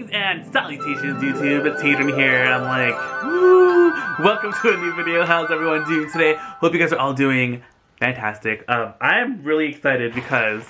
Greetings and salutations, YouTube. It's Hadrian here, and I'm like, woo! Welcome to a new video. How's everyone doing today? Hope you guys are all doing fantastic. I'm really excited because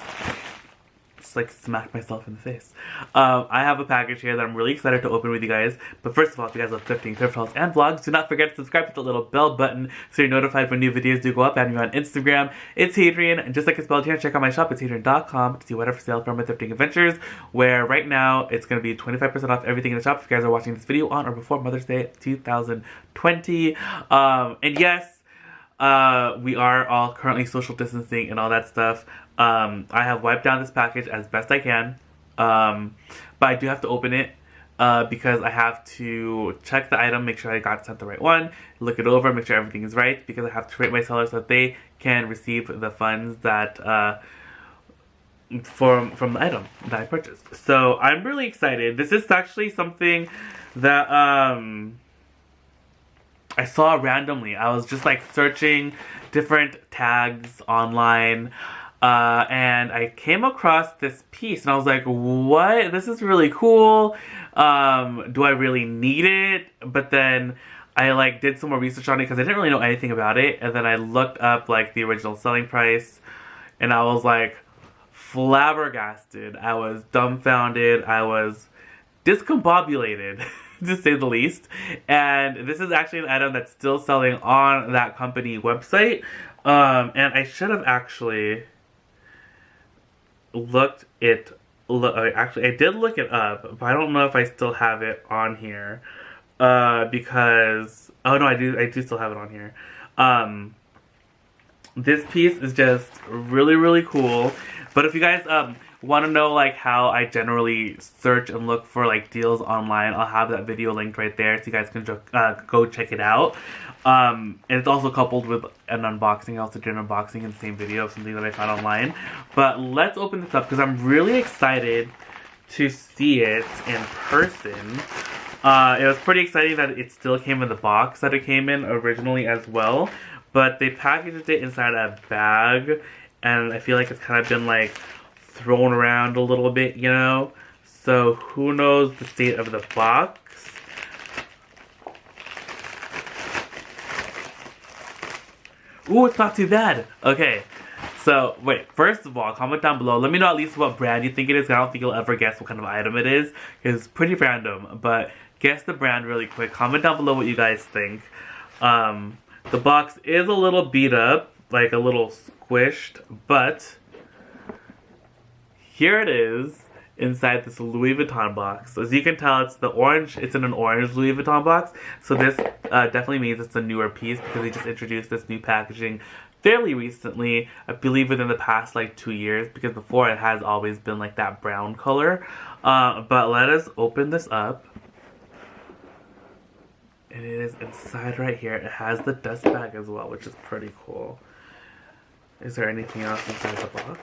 just like smacked myself in the face. I have a package here that I'm really excited to open with you guys. But first of all, if you guys love thrifting, thrift hauls, and vlogs, do not forget to subscribe to the little bell button so you're notified when new videos do go up. Add me on Instagram. It's Hadrian, and just like it's spelled here, check out my shop. It's itsHadrian.com to see whatever sale from my thrifting adventures. Where right now it's going to be 25% off everything in the shop. If you guys are watching this video on or before Mother's Day 2020, and yes, we are all currently social distancing and all that stuff. I have wiped down this package as best I can, but I do have to open it because I have to check the item, make sure I got sent the right one, look it over, make sure everything is right, because I have to rate my sellers so that they can receive the funds that from the item that I purchased. So I'm really excited. This is actually something that I saw randomly. I was just like searching different tags online, and I came across this piece and I was like, what? This is really cool. Do I really need it? But then I like did some more research on it because I didn't really know anything about it, and then I looked up like the original selling price and I was like flabbergasted. I was dumbfounded. I was discombobulated to say the least. And this is actually an item that's still selling on that company website. And I should have actually actually I did look it up, but I don't know if I still have it on here. Because oh no, I do still have it on here. This piece is just really cool. But if you guys want to know like how I generally search and look for like deals online, I'll have that video linked right there so you guys can go check it out. And it's also coupled with an unboxing. I also did an unboxing in the same video of something that I found online. But let's open this up because I'm really excited to see it in person. It was pretty exciting that it still came in the box that it came in originally as well. But they packaged it inside a bag, and I feel like it's kind of been like thrown around a little bit, you know? So who knows the state of the box? Ooh, it's not too bad. Okay, so wait, first of all, comment down below. Let me know at least what brand you think it is. I don't think you'll ever guess what kind of item it is. It's pretty random, but guess the brand really quick. Comment down below what you guys think. The box is a little beat up, like a little squished, but here it is inside this Louis Vuitton box. As you can tell, it's in an orange Louis Vuitton box. So this definitely means it's a newer piece because they just introduced this new packaging fairly recently. I believe within the past like 2 years, because before it has always been like that brown color. But let us open this up. And it is inside right here. It has the dust bag as well, which is pretty cool. Is there anything else inside the box?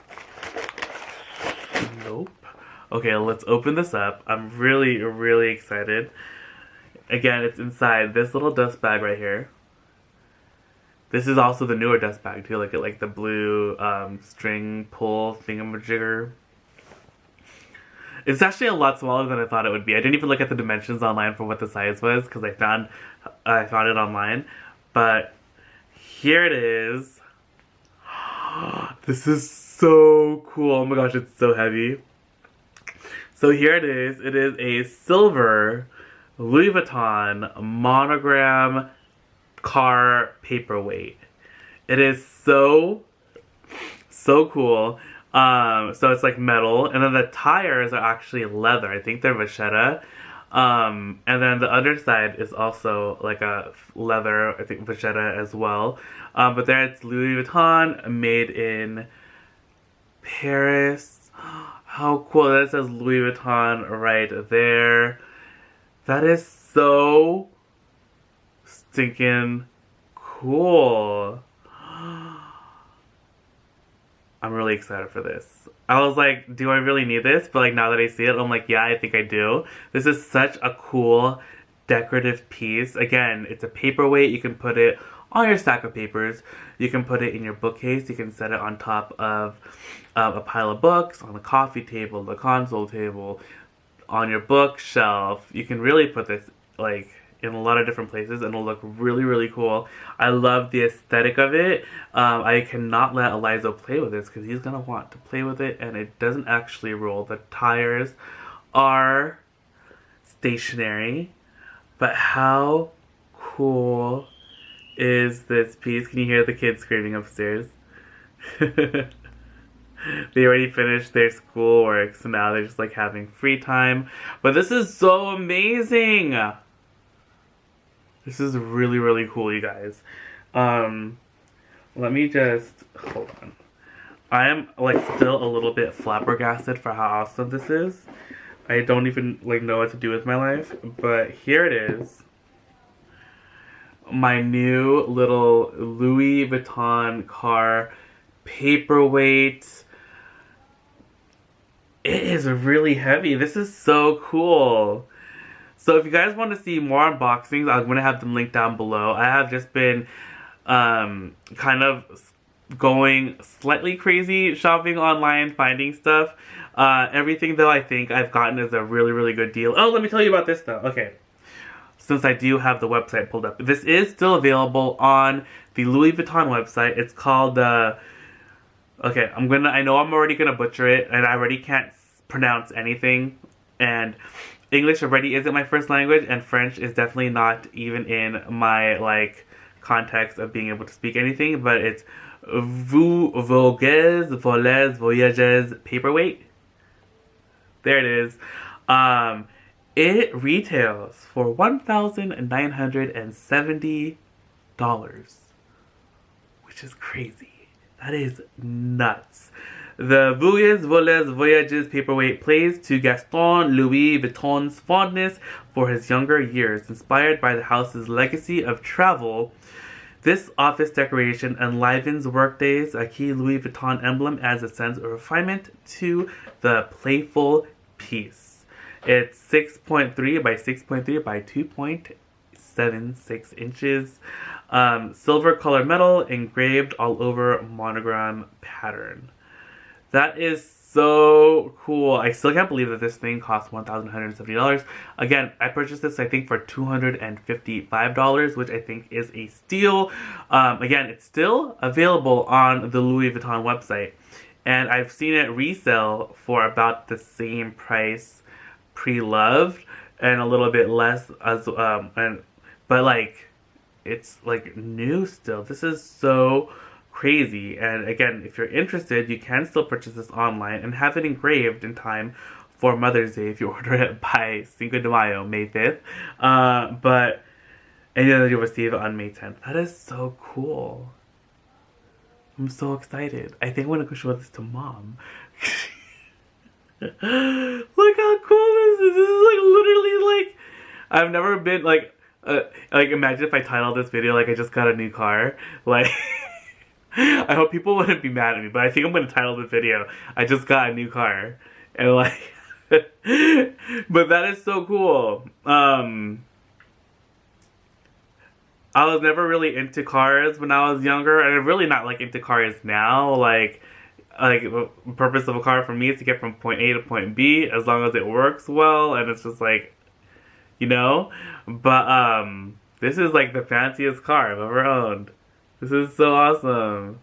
Nope. Okay, let's open this up. I'm really excited. Again, it's inside this little dust bag right here. This is also the newer dust bag too. Look at like the blue string pull thingamajigger. It's actually a lot smaller than I thought it would be. I didn't even look at the dimensions online for what the size was because I found it online. But here it is. This is so cool. Oh my gosh, it's so heavy. So here it is. It is a silver Louis Vuitton monogram car paperweight. It is so cool. So it's like metal, and then the tires are actually leather. I think they're vachetta. And then the underside is also like a leather, I think vachetta as well. But there it's Louis Vuitton, made in Paris. How cool. That says Louis Vuitton right there. That is so stinking cool. I'm really excited for this. I was like, do I really need this? But like now that I see it, I'm like, yeah, I think I do. This is such a cool decorative piece. Again, it's a paperweight. You can put it on your stack of papers. You can put it in your bookcase. You can set it on top of a pile of books, on the coffee table, the console table, on your bookshelf. You can really put this like in a lot of different places and it'll look really, really cool. I love the aesthetic of it. I cannot let Eliza play with this because he's gonna want to play with it, and it doesn't actually roll. The tires are stationary, but how cool is this piece? Can you hear the kids screaming upstairs? They already finished their schoolwork, so now they're just like having free time. But this is so amazing! This is really, really cool, you guys. Let me just, hold on. I am like still a little bit flabbergasted for how awesome this is. I don't even like know what to do with my life, but here it is. My new little Louis Vuitton car paperweight. It is really heavy. This is so cool. So if you guys want to see more unboxings, I'm going to have them linked down below. I have just been kind of going slightly crazy shopping online, finding stuff. Everything that I think I've gotten is a really, really good deal. Oh, let me tell you about this though. Okay. Since I do have the website pulled up. This is still available on the Louis Vuitton website. It's called okay, I know I'm already gonna butcher it, and I already can't pronounce anything, and English already isn't my first language, and French is definitely not even in my like context of being able to speak anything, but it's Vous Voguez Volez Voyages Paperweight. There it is. It retails for $1,970, which is crazy. That is nuts. The Voguez Volez Voyages paperweight plays to Gaston Louis Vuitton's fondness for his younger years. Inspired by the house's legacy of travel, this office decoration enlivens workdays. A key Louis Vuitton emblem adds a sense of refinement to the playful piece. It's 6.3 by 6.3 by 2.76 inches. Silver color metal engraved all over monogram pattern. That is so cool. I still can't believe that this thing costs $1,170. Again, I purchased this I think for $255, which I think is a steal. Again, it's still available on the Louis Vuitton website, and I've seen it resell for about the same price pre-loved and a little bit less as but like it's like new still. This is so crazy. And again, if you're interested, you can still purchase this online and have it engraved in time for Mother's Day if you order it by Cinco de Mayo, May 5th. And then you'll receive it on May 10th. That is so cool. I'm so excited. I think I'm gonna go show this to Mom. Look how cool this is. This is like literally like, I've never been like imagine if I titled this video like I just got a new car. Like I hope people wouldn't be mad at me, but I think I'm gonna title the video I just got a new car. And like but that is so cool. I was never really into cars when I was younger, and I'm really not like into cars now. Like the purpose of a car for me is to get from point A to point B as long as it works well, and it's just like, you know. But this is like the fanciest car I've ever owned. This is so awesome.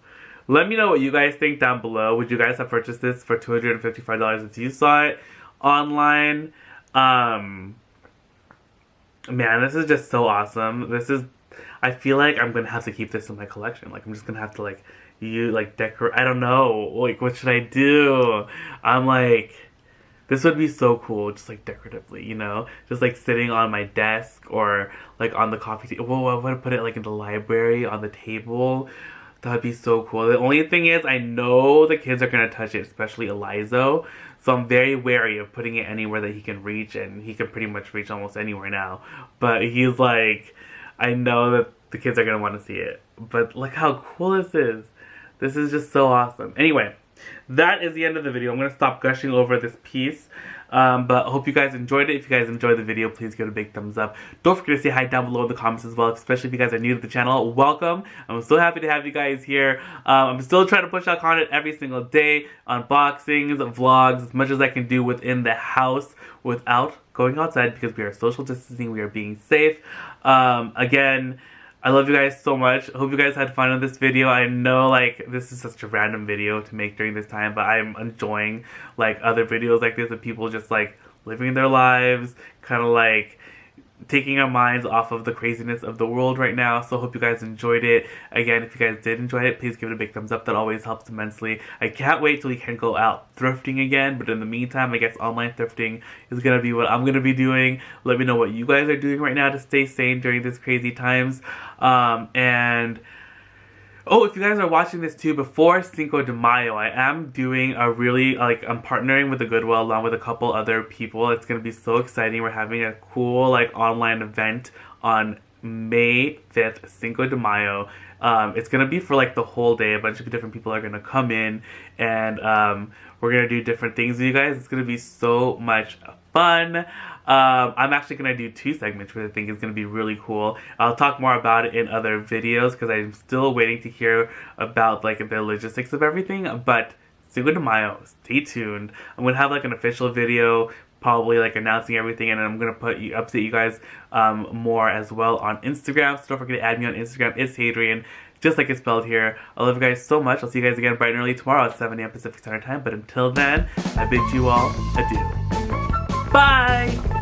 Let me know what you guys think down below. Would you guys have purchased this for $255 if you saw it online? Man, this is just so awesome. This is, I feel like I'm gonna have to keep this in my collection. Like I'm just gonna have to like decorate. I don't know. Like what should I do? I'm like, this would be so cool, just like decoratively, you know, just like sitting on my desk or like on the coffee table. Whoa, I want to put it like in the library on the table. That would be so cool. The only thing is, I know the kids are gonna touch it, especially Eliza. So I'm very wary of putting it anywhere that he can reach, and he can pretty much reach almost anywhere now. But he's like, I know that the kids are gonna want to see it. But look how cool this is. This is just so awesome. Anyway, that is the end of the video. I'm going to stop gushing over this piece. But I hope you guys enjoyed it. If you guys enjoyed the video, please give it a big thumbs up. Don't forget to say hi down below in the comments as well, especially if you guys are new to the channel. Welcome. I'm so happy to have you guys here. I'm still trying to push out content every single day, unboxings, vlogs, as much as I can do within the house without going outside, because we are social distancing, we are being safe. Again, I love you guys so much. Hope you guys had fun with this video. I know, like, this is such a random video to make during this time, but I'm enjoying, like, other videos like this of people just, like, living their lives, kind of, like, taking our minds off of the craziness of the world right now. So hope you guys enjoyed it. Again, if you guys did enjoy it, please give it a big thumbs up. That always helps immensely. I can't wait till we can go out thrifting again, but in the meantime, I guess online thrifting is gonna be what I'm gonna be doing. Let me know what you guys are doing right now to stay sane during these crazy times. And oh, if you guys are watching this too, before Cinco de Mayo, I am doing a really, like, I'm partnering with the Goodwill along with a couple other people. It's going to be so exciting. We're having a cool, like, online event on May 5th, Cinco de Mayo. It's going to be for, like, the whole day. A bunch of different people are going to come in, and we're going to do different things with you guys. It's going to be so much fun. I'm actually going to do 2 segments, which I think is going to be really cool. I'll talk more about it in other videos because I'm still waiting to hear about, like, the logistics of everything. But Cinco de Mayo, stay tuned. I'm going to have, like, an official video, probably, like, announcing everything, and I'm going to update you guys more as well on Instagram. So don't forget to add me on Instagram. itsHadrian, just like it's spelled here. I love you guys so much. I'll see you guys again bright and early tomorrow at 7 a.m. Pacific Standard Time. But until then, I bid you all adieu. Bye!